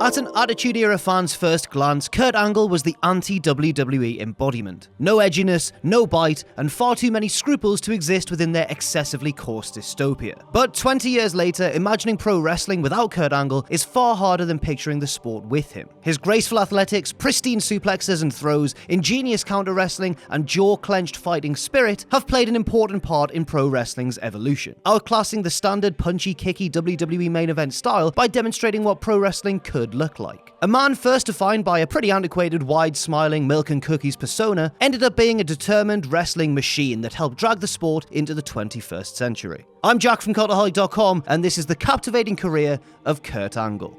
At an Attitude Era fan's first glance, Kurt Angle was the anti-WWE embodiment. No edginess, no bite, and far too many scruples to exist within their excessively coarse dystopia. But 20 years later, imagining pro wrestling without Kurt Angle is far harder than picturing the sport with him. His graceful athletics, pristine suplexes and throws, ingenious counter wrestling, and jaw-clenched fighting spirit have played an important part in pro wrestling's evolution, outclassing the standard punchy, kicky WWE main event style by demonstrating what pro wrestling could look like. A man first defined by a pretty antiquated, wide-smiling milk and cookies persona ended up being a determined wrestling machine that helped drag the sport into the 21st century. I'm Jack from Cultaholic.com, and this is the captivating career of Kurt Angle.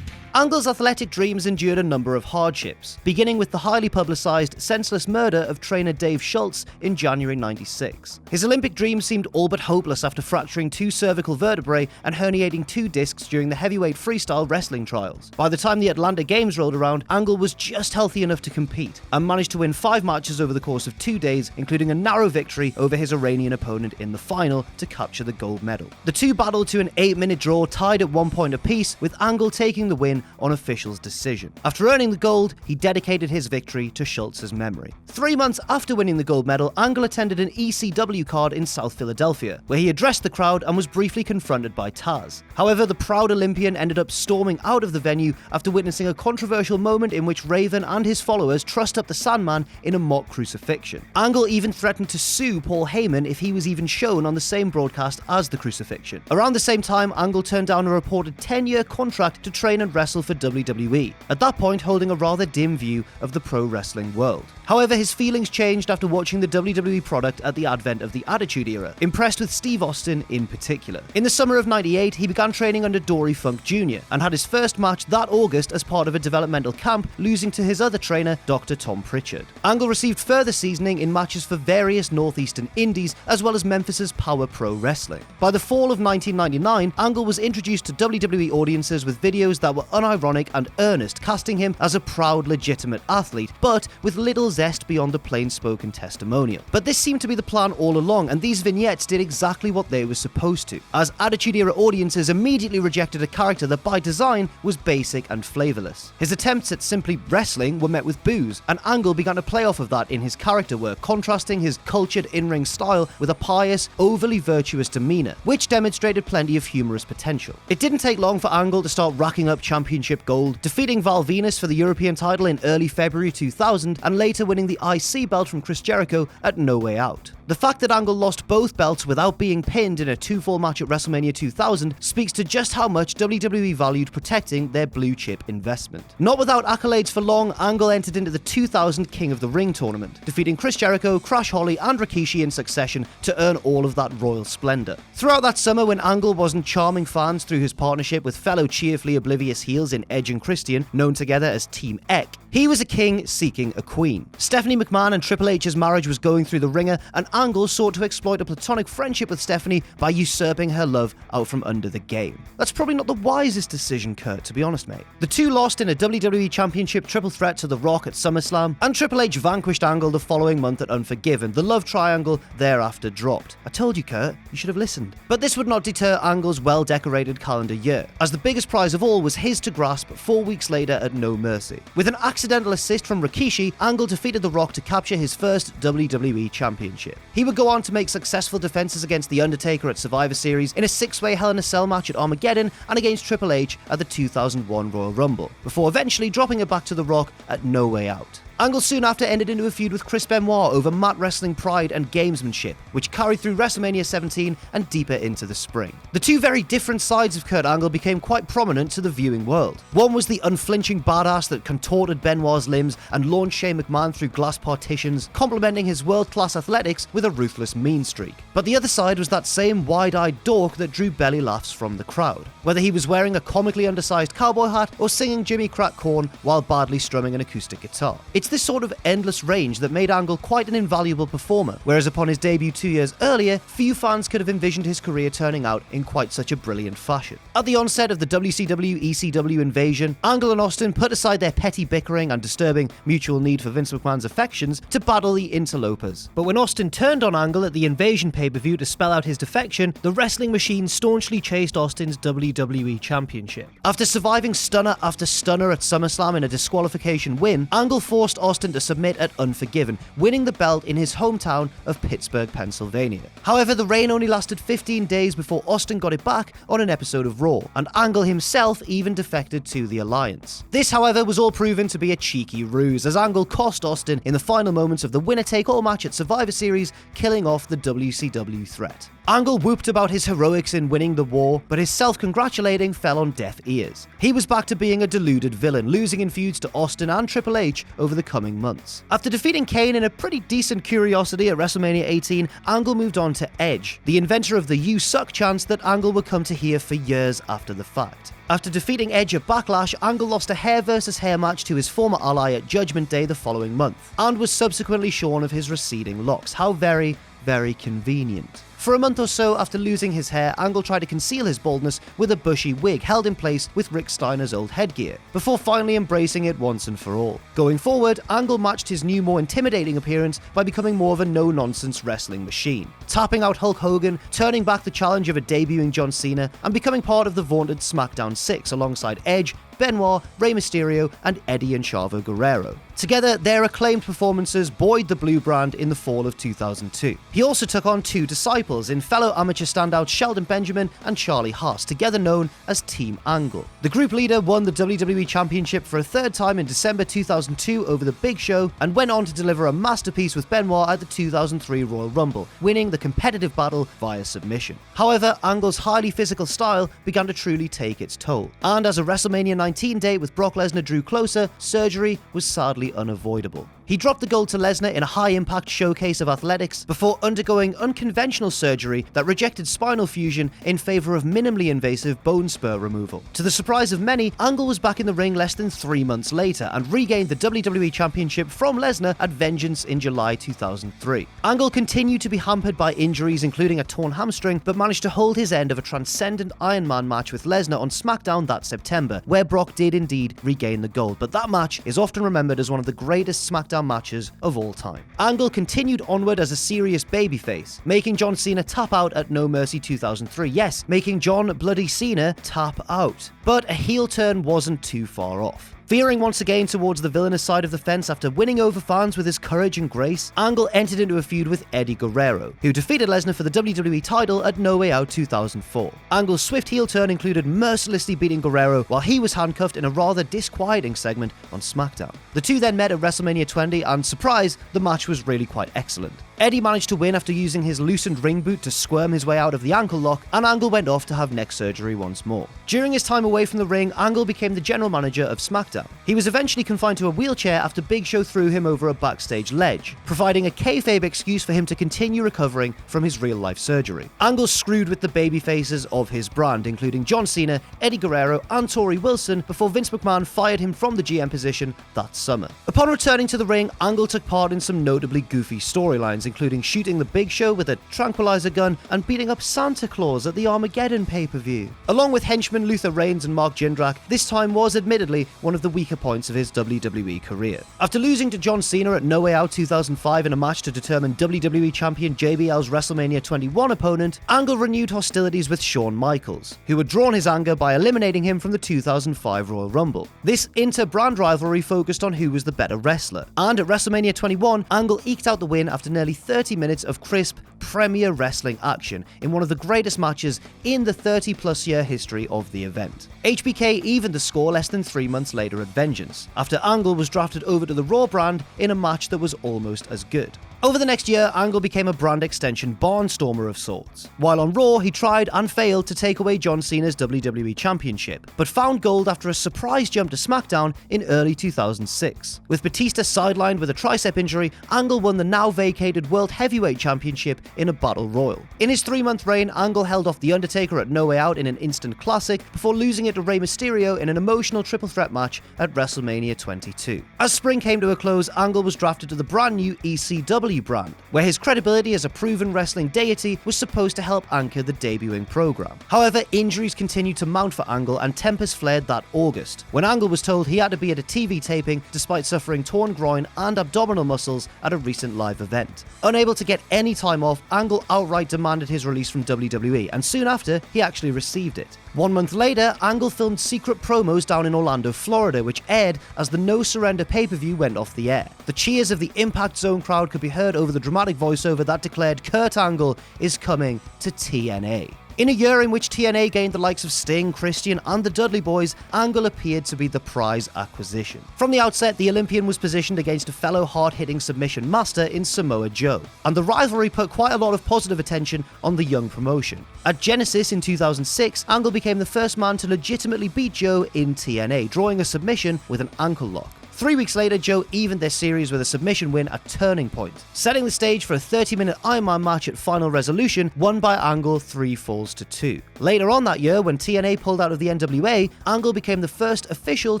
Angle's athletic dreams endured a number of hardships, beginning with the highly publicized, senseless murder of trainer Dave Schultz in January '96. His Olympic dreams seemed all but hopeless after fracturing 2 cervical vertebrae and herniating 2 discs during the heavyweight freestyle wrestling trials. By the time the Atlanta Games rolled around, Angle was just healthy enough to compete, and managed to win 5 matches over the course of 2 days, including a narrow victory over his Iranian opponent in the final to capture the gold medal. The two battled to an 8-minute draw tied at 1 point apiece, with Angle taking the win on officials' decision. After earning the gold, he dedicated his victory to Schultz's memory. 3 months after winning the gold medal, Angle attended an ECW card in South Philadelphia, where he addressed the crowd and was briefly confronted by Taz. However, the proud Olympian ended up storming out of the venue after witnessing a controversial moment in which Raven and his followers trussed up the Sandman in a mock crucifixion. Angle even threatened to sue Paul Heyman if he was even shown on the same broadcast as the crucifixion. Around the same time, Angle turned down a reported 10-year contract to train and wrestle for WWE, at that point holding a rather dim view of the pro wrestling world. However, his feelings changed after watching the WWE product at the advent of the Attitude Era, impressed with Steve Austin in particular. In the summer of '98, he began training under Dory Funk Jr. and had his first match that August as part of a developmental camp, losing to his other trainer, Dr. Tom Pritchard. Angle received further seasoning in matches for various northeastern indies, as well as Memphis's Power Pro Wrestling. By the fall of 1999, Angle was introduced to WWE audiences with videos that were unironic and earnest, casting him as a proud, legitimate athlete, but with little zest beyond a plain-spoken testimonial. But this seemed to be the plan all along, and these vignettes did exactly what they were supposed to, as Attitude Era audiences immediately rejected a character that by design was basic and flavorless. His attempts at simply wrestling were met with boos, and Angle began to play off of that in his character work, contrasting his cultured in-ring style with a pious, overly virtuous demeanor, which demonstrated plenty of humorous potential. It didn't take long for Angle to start racking up championship gold, defeating Val Venus for the European title in early February 2000, and later winning the IC belt from Chris Jericho at No Way Out. The fact that Angle lost both belts without being pinned in a 2-fall match at WrestleMania 2000 speaks to just how much WWE valued protecting their blue-chip investment. Not without accolades for long, Angle entered into the 2000 King of the Ring tournament, defeating Chris Jericho, Crash Holly, and Rikishi in succession to earn all of that royal splendor. Throughout that summer, when Angle wasn't charming fans through his partnership with fellow cheerfully oblivious heels in Edge and Christian, known together as Team Eck, he was a king seeking a queen. Stephanie McMahon and Triple H's marriage was going through the ringer, and Angle sought to exploit a platonic friendship with Stephanie by usurping her love out from under the game. That's probably not the wisest decision, Kurt, to be honest, mate. The two lost in a WWE Championship triple threat to The Rock at SummerSlam, and Triple H vanquished Angle the following month at Unforgiven. The love triangle thereafter dropped. I told you, Kurt, you should have listened. But this would not deter Angle's well-decorated calendar year, as the biggest prize of all was his to grasp 4 weeks later at No Mercy. With an accidental assist from Rikishi, Angle defeated The Rock to capture his first WWE Championship. He would go on to make successful defenses against The Undertaker at Survivor Series, in a 6-way Hell in a Cell match at Armageddon, and against Triple H at the 2001 Royal Rumble, before eventually dropping it back to The Rock at No Way Out. Angle soon after ended into a feud with Chris Benoit over mat wrestling pride and gamesmanship, which carried through WrestleMania 17 and deeper into the spring. The two very different sides of Kurt Angle became quite prominent to the viewing world. One was the unflinching badass that contorted Benoit's limbs and launched Shane McMahon through glass partitions, complementing his world-class athletics with a ruthless mean streak. But the other side was that same wide-eyed dork that drew belly laughs from the crowd, whether he was wearing a comically undersized cowboy hat or singing Jimmy Crack Corn while badly strumming an acoustic guitar. It's this sort of endless range that made Angle quite an invaluable performer, whereas upon his debut 2 years earlier, few fans could have envisioned his career turning out in quite such a brilliant fashion. At the onset of the WCW-ECW invasion, Angle and Austin put aside their petty bickering and disturbing mutual need for Vince McMahon's affections to battle the interlopers. But when Austin turned on Angle at the Invasion pay-per-view to spell out his defection, the wrestling machine staunchly chased Austin's WWE Championship. After surviving stunner after stunner at SummerSlam in a disqualification win, Angle forced Austin to submit at Unforgiven, winning the belt in his hometown of Pittsburgh, Pennsylvania. However, the reign only lasted 15 days before Austin got it back on an episode of Raw, and Angle himself even defected to the Alliance. This, however, was all proven to be a cheeky ruse, as Angle cost Austin in the final moments of the winner-take-all match at Survivor Series, killing off the WCW threat. Angle whooped about his heroics in winning the war, but his self-congratulating fell on deaf ears. He was back to being a deluded villain, losing in feuds to Austin and Triple H over the coming months. After defeating Kane in a pretty decent curiosity at WrestleMania 18, Angle moved on to Edge, the inventor of the "You Suck" chants that Angle would come to hear for years after the fact. After defeating Edge at Backlash, Angle lost a hair versus hair match to his former ally at Judgment Day the following month, and was subsequently shorn of his receding locks. How very, very convenient. For a month or so after losing his hair, Angle tried to conceal his baldness with a bushy wig held in place with Rick Steiner's old headgear, before finally embracing it once and for all. Going forward, Angle matched his new, more intimidating appearance by becoming more of a no-nonsense wrestling machine, tapping out Hulk Hogan, turning back the challenge of a debuting John Cena, and becoming part of the vaunted SmackDown 6 alongside Edge, Benoit, Rey Mysterio, and Eddie and Chavo Guerrero. Together, their acclaimed performances buoyed the Blue brand in the fall of 2002. He also took on two disciples in fellow amateur standouts Shelton Benjamin and Charlie Haas, together known as Team Angle. The group leader won the WWE Championship for a third time in December 2002 over The Big Show, and went on to deliver a masterpiece with Benoit at the 2003 Royal Rumble, winning the competitive battle via submission. However, Angle's highly physical style began to truly take its toll, and as a WrestleMania 19 date with Brock Lesnar drew closer, surgery was sadly unavoidable. He dropped the gold to Lesnar in a high-impact showcase of athletics before undergoing unconventional surgery that rejected spinal fusion in favor of minimally invasive bone spur removal. To the surprise of many, Angle was back in the ring less than 3 months later and regained the WWE Championship from Lesnar at Vengeance in July 2003. Angle continued to be hampered by injuries, including a torn hamstring, but managed to hold his end of a transcendent Iron Man match with Lesnar on SmackDown that September, where Brock did indeed regain the gold, but that match is often remembered as one of the greatest SmackDown matches of all time. Angle continued onward as a serious babyface, making John Cena tap out at No Mercy 2003. Yes, making John Bloody Cena tap out. But a heel turn wasn't too far off. Veering once again towards the villainous side of the fence after winning over fans with his courage and grace, Angle entered into a feud with Eddie Guerrero, who defeated Lesnar for the WWE title at No Way Out 2004. Angle's swift heel turn included mercilessly beating Guerrero while he was handcuffed in a rather disquieting segment on SmackDown. The two then met at WrestleMania 20, and surprise, the match was really quite excellent. Eddie managed to win after using his loosened ring boot to squirm his way out of the ankle lock, and Angle went off to have neck surgery once more. During his time away from the ring, Angle became the general manager of SmackDown. He was eventually confined to a wheelchair after Big Show threw him over a backstage ledge, providing a kayfabe excuse for him to continue recovering from his real-life surgery. Angle screwed with the babyfaces of his brand, including John Cena, Eddie Guerrero, and Tori Wilson, before Vince McMahon fired him from the GM position that summer. Upon returning to the ring, Angle took part in some notably goofy storylines, including shooting the Big Show with a tranquilizer gun and beating up Santa Claus at the Armageddon pay-per-view. Along with henchmen Luther Reigns and Mark Jindrak, this time was admittedly one of the weaker points of his WWE career. After losing to John Cena at No Way Out 2005 in a match to determine WWE champion JBL's WrestleMania 21 opponent, Angle renewed hostilities with Shawn Michaels, who had drawn his anger by eliminating him from the 2005 Royal Rumble. This inter-brand rivalry focused on who was the better wrestler, and at WrestleMania 21, Angle eked out the win after nearly 30 minutes of crisp, premier wrestling action in one of the greatest matches in the 30-plus year history of the event. HBK evened the score less than 3 months later at Vengeance, after Angle was drafted over to the Raw brand in a match that was almost as good. Over the next year, Angle became a brand extension barnstormer of sorts. While on Raw, he tried and failed to take away John Cena's WWE Championship, but found gold after a surprise jump to SmackDown in early 2006. With Batista sidelined with a tricep injury, Angle won the now vacated World Heavyweight Championship in a Battle Royal. In his 3-month reign, Angle held off The Undertaker at No Way Out in an instant classic before losing it to Rey Mysterio in an emotional triple threat match at WrestleMania 22. As spring came to a close, Angle was drafted to the brand new ECW brand, where his credibility as a proven wrestling deity was supposed to help anchor the debuting program. However, injuries continued to mount for Angle and tempers flared that August, when Angle was told he had to be at a TV taping despite suffering torn groin and abdominal muscles at a recent live event. Unable to get any time off, Angle outright demanded his release from WWE, and soon after, he actually received it. 1 month later, Angle filmed secret promos down in Orlando, Florida, which aired as the No Surrender pay-per-view went off the air. The cheers of the Impact Zone crowd could be heard over the dramatic voiceover that declared Kurt Angle is coming to TNA. In a year in which TNA gained the likes of Sting, Christian, and the Dudley Boys, Angle appeared to be the prize acquisition. From the outset, the Olympian was positioned against a fellow hard-hitting submission master in Samoa Joe, and the rivalry put quite a lot of positive attention on the young promotion. At Genesis in 2006, Angle became the first man to legitimately beat Joe in TNA, drawing a submission with an ankle lock. 3 weeks later, Joe evened their series with a submission win at Turning Point, setting the stage for a 30-minute Iron Man match at Final Resolution, won by Angle 3 falls to 2. Later on that year, when TNA pulled out of the NWA, Angle became the first official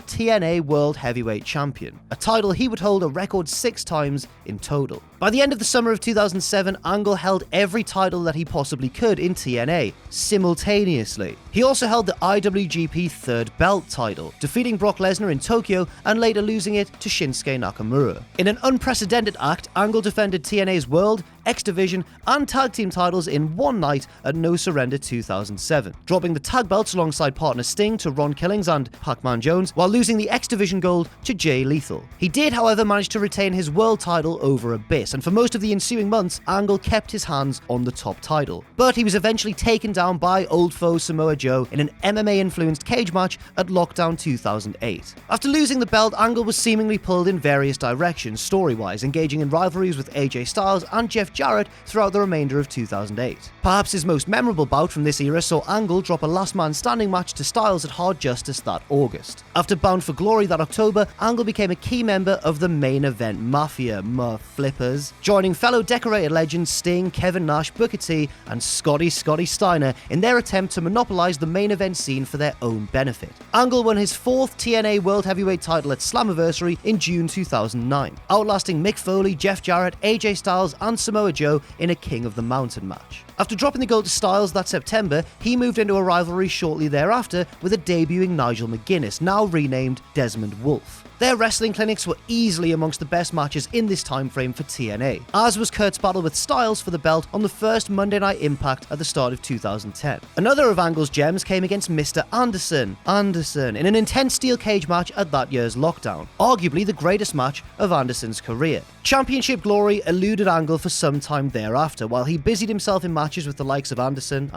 TNA World Heavyweight Champion, a title he would hold a record 6 times in total. By the end of the summer of 2007, Angle held every title that he possibly could in TNA, simultaneously. He also held the IWGP Third Belt title, defeating Brock Lesnar in Tokyo and later losing it to Shinsuke Nakamura. In an unprecedented act, Angle defended TNA's World, X Division, and Tag Team titles in one night at No Surrender 2007, dropping the tag belts alongside partner Sting to Ron Killings and Pac-Man Jones, while losing the X Division gold to Jay Lethal. He did, however, manage to retain his world title over Abyss, and for most of the ensuing months, Angle kept his hands on the top title. But he was eventually taken down by old foe Samoa Joe in an MMA-influenced cage match at Lockdown 2008. After losing the belt, Angle was seemingly pulled in various directions story-wise, engaging in rivalries with AJ Styles and Jeff Jarrett throughout the remainder of 2008. Perhaps his most memorable bout from this era saw Angle drop a last man standing match to Styles at Hard Justice that August. After Bound for Glory that October, Angle became a key member of the Main Event Mafia, flippers, joining fellow decorated legends Sting, Kevin Nash, Booker T, and Scotty Steiner in their attempt to monopolize the main event scene for their own benefit. Angle won his 4th TNA World Heavyweight title at Slammiversary in June 2009, outlasting Mick Foley, Jeff Jarrett, AJ Styles, and Samoa Joe in a King of the Mountain match. After dropping the gold to Styles that September, he moved into a rivalry shortly thereafter with a debuting Nigel McGuinness, now renamed Desmond Wolfe. Their wrestling clinics were easily amongst the best matches in this time frame for TNA, as was Kurt's battle with Styles for the belt on the first Monday Night Impact at the start of 2010. Another of Angle's gems came against Mr. Anderson in an intense steel cage match at that year's Lockdown, arguably the greatest match of Anderson's career. Championship glory eluded Angle for some time thereafter, while he busied himself in matches with the likes of Anderson,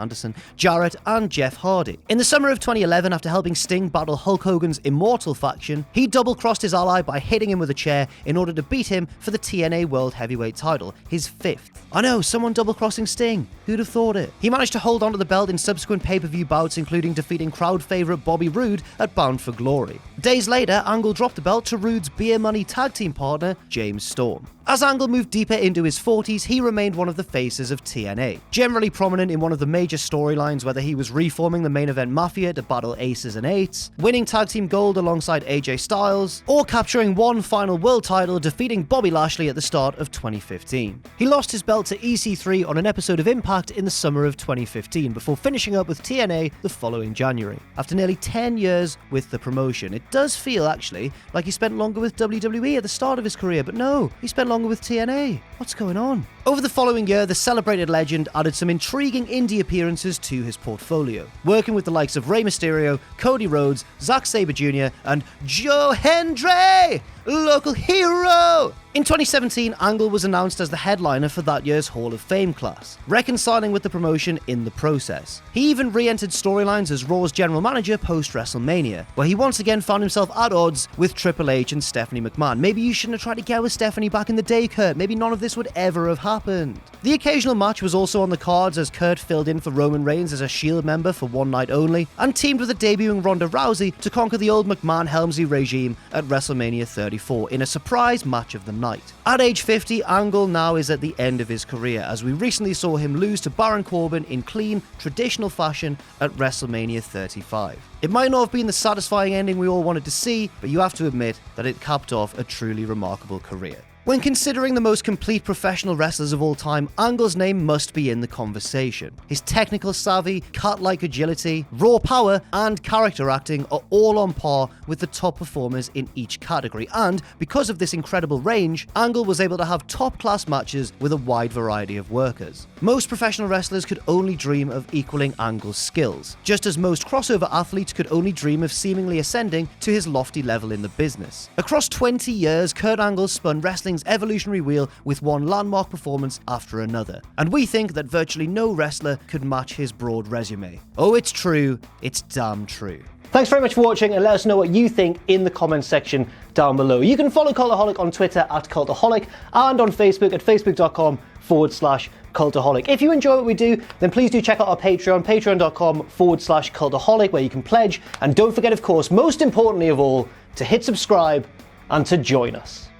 Jarrett, and Jeff Hardy. In the summer of 2011, after helping Sting battle Hulk Hogan's Immortal faction, he double-crossed his ally by hitting him with a chair in order to beat him for the TNA World Heavyweight title, his 5th. I know, someone double-crossing Sting. Who'd have thought it? He managed to hold onto the belt in subsequent pay-per-view bouts, including defeating crowd favourite Bobby Roode at Bound for Glory. Days later, Angle dropped the belt to Roode's Beer Money tag team partner, James Storm. As Angle moved deeper into his 40s, he remained one of the faces of TNA, generally prominent in one of the major storylines, whether he was reforming the Main Event Mafia to battle Aces and Eights, winning tag team gold alongside AJ Styles, or capturing one final world title, defeating Bobby Lashley at the start of 2015. He lost his belt to EC3 on an episode of Impact in the summer of 2015, before finishing up with TNA the following January. After nearly 10 years with the promotion, it does feel, actually, like he spent longer with WWE at the start of his career, but no, he spent longer with TNA. What's going on? Over the following year, the celebrated legend added some intriguing indie appearances to his portfolio, working with the likes of Rey Mysterio, Cody Rhodes, Zack Sabre Jr., and Joe Hendry, local hero. In 2017, Angle was announced as the headliner for that year's Hall of Fame class, reconciling with the promotion in the process. He even re-entered storylines as Raw's general manager post-WrestleMania, where he once again found himself at odds with Triple H and Stephanie McMahon. Maybe you shouldn't have tried to get with Stephanie back in the day, Kurt. Maybe none of this would ever have happened. The occasional match was also on the cards as Kurt filled in for Roman Reigns as a Shield member for one night only, and teamed with the debuting Ronda Rousey to conquer the old McMahon-Helmsley regime at WrestleMania 34 in a surprise match of the night. At age 50, Angle now is at the end of his career, as we recently saw him lose to Baron Corbin in clean, traditional fashion at WrestleMania 35. It might not have been the satisfying ending we all wanted to see, but you have to admit that it capped off a truly remarkable career. When considering the most complete professional wrestlers of all time, Angle's name must be in the conversation. His technical savvy, cat-like agility, raw power, and character acting are all on par with the top performers in each category, and because of this incredible range, Angle was able to have top-class matches with a wide variety of workers. Most professional wrestlers could only dream of equaling Angle's skills, just as most crossover athletes could only dream of seemingly ascending to his lofty level in the business. Across 20 years, Kurt Angle spun wrestling's evolutionary wheel with one landmark performance after another, and we think that virtually no wrestler could match his broad resume. Oh, it's true, it's damn true. Thanks very much for watching, and let us know what you think in the comments section down below. You can follow Cultaholic on Twitter at Cultaholic and on Facebook at facebook.com/Cultaholic. If you enjoy what we do, then please do check out our Patreon, patreon.com/Cultaholic, where you can pledge. And don't forget, of course, most importantly of all, to hit subscribe and to join us.